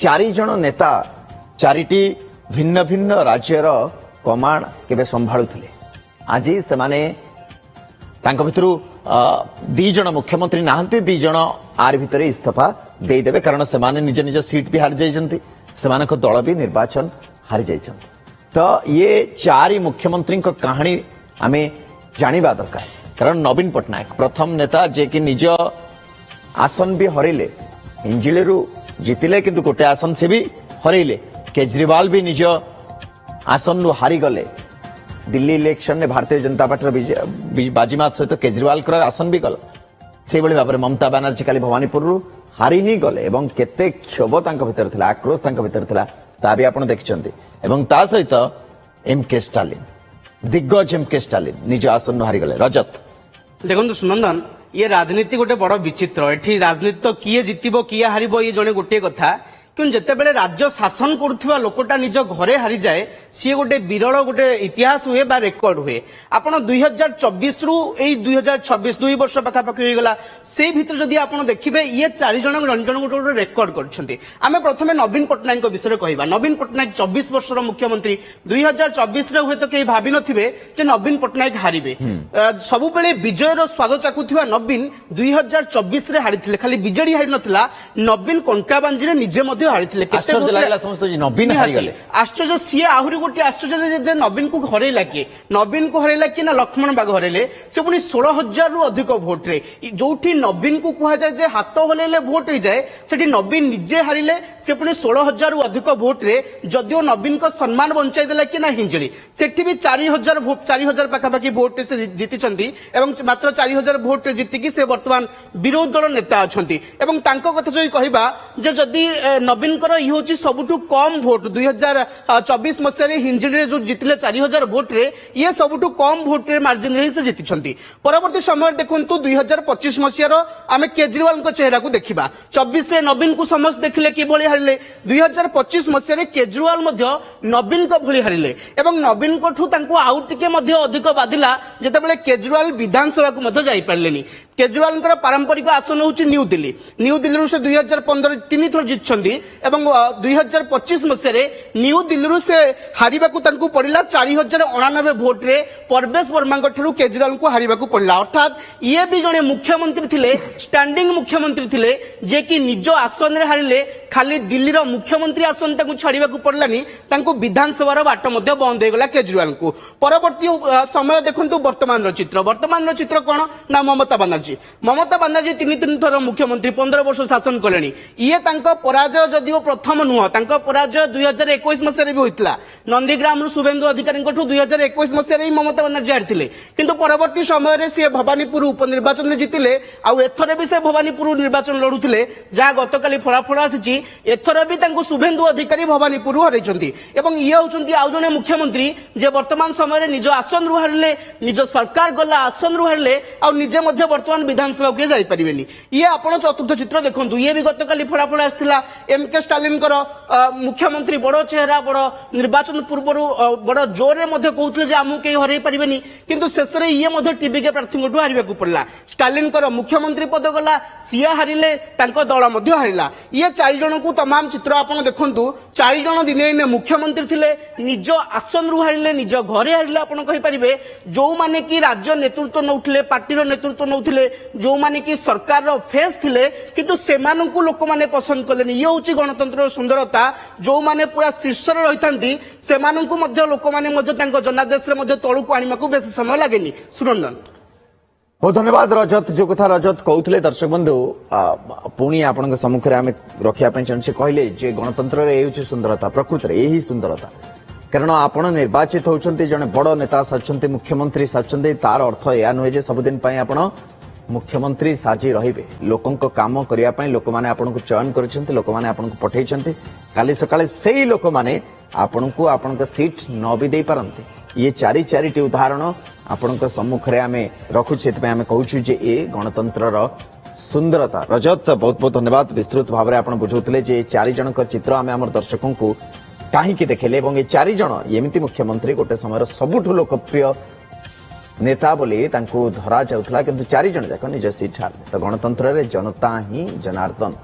चारि जण नेता चारिटी भिन्न भिन्न राज्यर कमांड केबे संभाळुथिले आज सेमाने तांको भितरु दी जण मुख्यमंत्री नाहंती दी जण आर भितरे इस्तीफा देई देबे कारण सेमाने निज निज सीट भी हारि जाइछन्ती सेमानक दल भी निर्वाचन हारि जाइछन्ती। तो ये चारि मुख्यमंत्री को कहानी आमे जानिबा दरकार कारण नवीन पटनायक प्रथम नेता जे कि निज आसन भी हरिले इंजिलेरु जितिले किंतु गोटे आसन से भी हरिले केजरीवाल भी निज आसन रु हारी गले दिल्ली इलेक्शन ने भारतीय जनता पार्टी बाजीमात सहित केजरीवाल आसन भी गला से भाव में ममता बानर्जी काली भवानीपुर हारी ही गले एवं केते क्षोभ तांको भितर थिला आक्रोश तांको भितर थिला ता भी आपण देखिचंती एवं ता सहित एमके स्टालिन दिग्गज एमके स्टालिन निज आसन हारी गले। रजत देखो सुनंदन ये राजनीति गोटे बड़ विचित्र एठी राजनीति तो किए जितिबो किए हारिबो ये जने गोटे कथा क्यों जिते बेले राज्य शासन करुवा लोकटा निज घरे हारी जाए सी गोटे विरल गोटे इतिहास हुए बा रेकर्ड हुए आपण 2024 रु 2026 दुई वर्ष पाखापाखि हो गला से भितर जदि आपण देखिबे ये चारि जण रंजन गोटे रेकर्ड करछन्ती। आमे प्रथमे नवीन पटनायक विषय कहबा नवीन पटनायक 24 वर्षर मुख्यमंत्री 2024 रे हुए तो केही भाबी नथिबे जे नवीन पटनायक हारिबे सबु बेले विजयर स्वाद चाकुथिबा नवीन 2024 रे हारिथिले खाली बीजेडी हारि नथिला नवीन कंकाबांजी रे निजे आश्चर्य सी आहरी गोटे आश्चर्य नवीन को हरैला किए नवीन को हरैला किए ना लक्ष्मण बाग हरैले से पुणी 16,000 रु अधिक भोट रे जोठी नवीन को कह जाए हाथ हलैले भोट हो जाए से नवीन निजे हारिले से पुणी 16,000 रु अधिक भोट रे जदियो नवीन को सम्मान बंचाई देला कि ना हिंजली सेठी भी 4,000 पाखापाखि भोट से जीति मात्र 4,000 भोट जीतिकी से वर्तमान विरोधी दल नेता अच्छा कथा जो कहबा जदि नवीन ये सबुठु कम भोट 2024 मसीह हिंजिड़ी जो जीतिले 4,000 भोट रे ये सबुठु कम भोट रे मार्जिन रे से जीति परवर्ती समय देखु 2025 मसीह आम केजरीवाल चेहरा को देखा 24 रे नवीन को समस्त देखिले कि हारिले 2025 मसीह केजरीवाल नवीन को भली हारिले एवं नवीन को आउ टिके अधिक बाधिला जितेबाला केजरीवाल विधानसभा को जाई पारलेनी। केजरीवाल पारंपरिक आसन हूँ न्यू दिल्ली से 2015 तीन थर जीतछन्ती एवं 2025 मसीह न्यू दिल्ली से हारिबा को पड़िला 4,099 भोट रे परवेश वर्मा ठारू केजरीवाल को हारिबा को पड़िला अर्थात ये भी जने मुख्यमंत्री थिले स्टैंडिंग मुख्यमंत्री थिले जे कि निज आसन रे हारिले खाली दिल्ली रो मुख्यमंत्री आसन ताकू छाड़िबा को पड़लानी ताकू विधानसभा रो बाट मध्ये बंद हो गला केजरीवाल को। परवर्ती समय देखंतु वर्तमान रो चित्र कोन ना ममता बानर्जी तीन थर मुख्यमंत्री 15 वर्ष शासन कलेनी ये तांको पराजय जदिओ प्रथम नुह तांको पराजय 2021 मसीह भी होइतला नंदीग्राम शुभेन्दु अधिकारी 2021 मसीह ममता बानर्जी हारिथिले किंतु परवर्ती समय रे से भवानीपुर उपनिर्वाचन में जीतिले आउ एथरे भी से भवानीपुर निर्वाचन लड़ुथिले जहाँ गतकाली फलाफल आसी एथर भी तांको शुभेन्दु अधिकारी भवानीपुर हरैछन्ती एवं ये होउछन्ती आउ जने मुख्यमंत्री जे वर्तमान समय रे निज आसन रु हारिले निज सरकार गला आसन रु हारिले आउ निजे मध्य वर्तमान विधानसभा के जाई परिबेनी ये आपण चतुर्थ चित्र देखंतु ये भी गतकाली फलाफल आस्थिला एमके स्टालिन मुख्यमंत्री बड़ चेहरा बड़ निर्वाचन पूर्व बड़ जोरे कहते आमको कहीं हर पारे किंतु शेष में ये टीवी के प्रार्थी हारिबा को पड़ला स्टालिन मुख्यमंत्री पद गला सी हारिले दल हारिला ये चारि जन को तमाम चित्र आप देखु चारि जन दिने मुख्यमंत्री थिले निज आसन रु हारिले निज घरे हारिले आप कहींपारे जो माने कि राज्य नेतृत्व नौथिले पार्टी नेतृत्व नौथिले जो माने कि सरकार रो फेस थिले किंतु सेमानंकु लोक माने पसंद कलेनी ये होची गणतंत्र सुंदरता जो माने पूरा शीर्ष रे रहितांती सेमानंकु मध्य लोक माने मध्य तांको जनादेश रे मध्य तळुकु आनिमाकु बेसी समय लागेनी। सुरंजन बहुत धन्यवाद रजत जो कथा रजत कहते दर्शक बंधु पुणी आपण सम्मुखें आम रखा चाहे कहले जे गणतंत्र रे सुंदरता प्रकृति में यही सुंदरता कारण आपण निर्वाचित होती जड़े बड़ नेता सारी मुख्यमंत्री सारी तार अर्थ यह नुहे जे सबुदिन आपण मुख्यमंत्री साजी रहिबे लोकन को काम करिया पई लोक माने आपन को चयन करछन्ते लोक माने आपन को पठेइछन्ते काली सकाळे सेही लोक माने आपन को सीट न भी दे पारन्ते ये चारिटी उदाहरण आपन को सम्मुखरे आमे रखु सेत पे आमे कहूछु जे ए गणतंत्र रो सुंदरता। रजत बहुत बहुत धन्यवाद विस्तृत भाव में आपन बुझौतले जे चारि जन को चित्र आमे हमर दर्शकों को काहे देखेले एवं ये चारि जन एमिति मुख्यमंत्री गोटे समय सबुठु लोकप्रिय नेता बोली धरा जाउथला किंतु चारि जन जाक निज सीट हार तो गणतंत्र रे जनता ही जनार्दन।